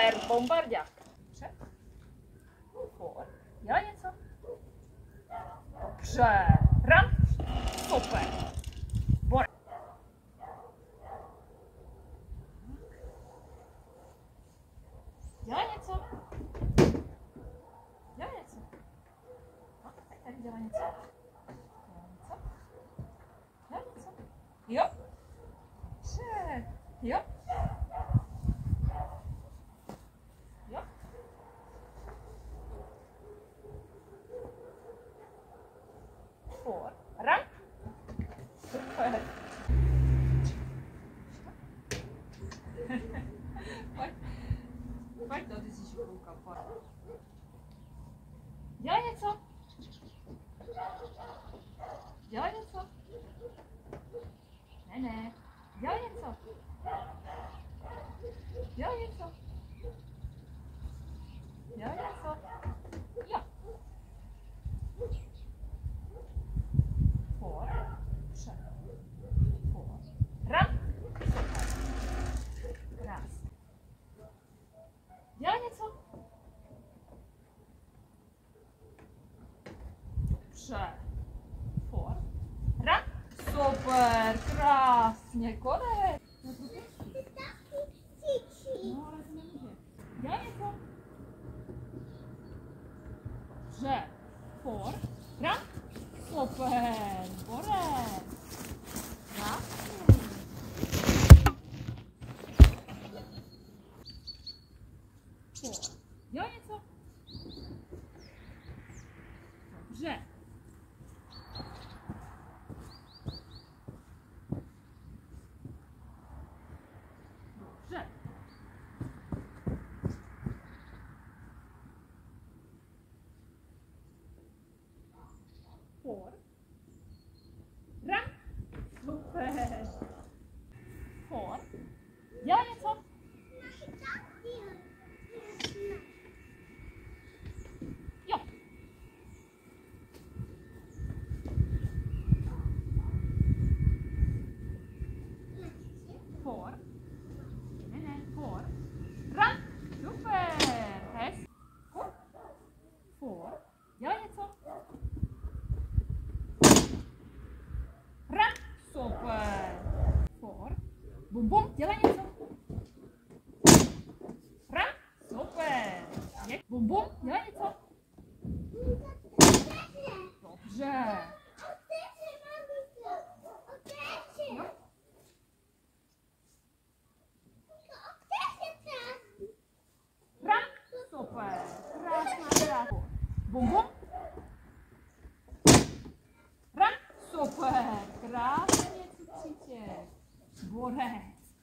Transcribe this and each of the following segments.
Super, bombardák. Dobře. For. Dělej něco. Dobře. Run. Super. Bor. Dělej něco. Dělej něco. No, tak tady dělej něco. Dělej něco. Jo. Dobře. Jo. Jo. For. Run. Super. Pojď to, ty jsi šikulka, pojď. Dělej něco. Dělej něco. Ne. Dělej něco. Dělej něco. Dělej něco. Jo. For. For. Run. Krásně. Dělej něco. Dobře. For. Run. Super. Krásně. Konec. No, ale to nemůže. Dělej něco. Dobře. For. Run. Super. Borec. Krásně. For. Dělej něco. Dobře. Dobře. For. Run. Super. For. Dělej něco. Jo. For. Ne. For. Run. Super. Hezky. For. Dělej něco. Run. Super. For. Bum bum. Dělej něco. Run. Super. Bum bum. Dělej něco. Dobře. Jo. Run. Super. Krásná. Bum bum. Run. Super. Krásně, cicitě. Borec.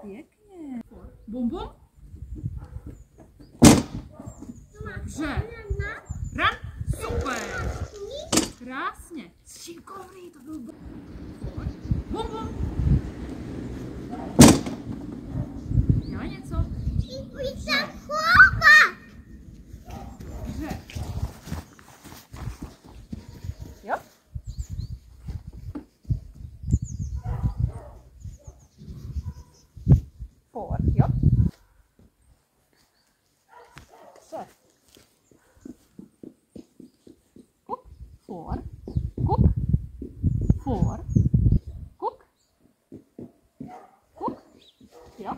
Pěkně. Bum bum. Dobře. Run. Super. Krásně. Šikovný to byl. Bum bum. Dělej něco. Dobře. Jo. For. Jo. Dobře. Kuk. For. Kuk. For. Kuk. Kuk. Jo.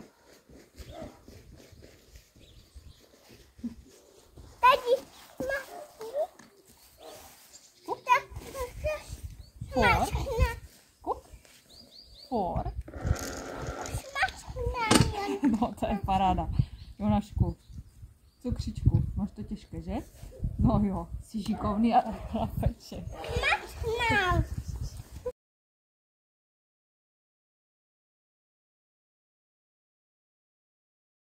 For. Kuk. For. No, to je paráda. Jonašku, cukřičku, máš to těžké, že? No jo, jsi šikovný a chlapeček.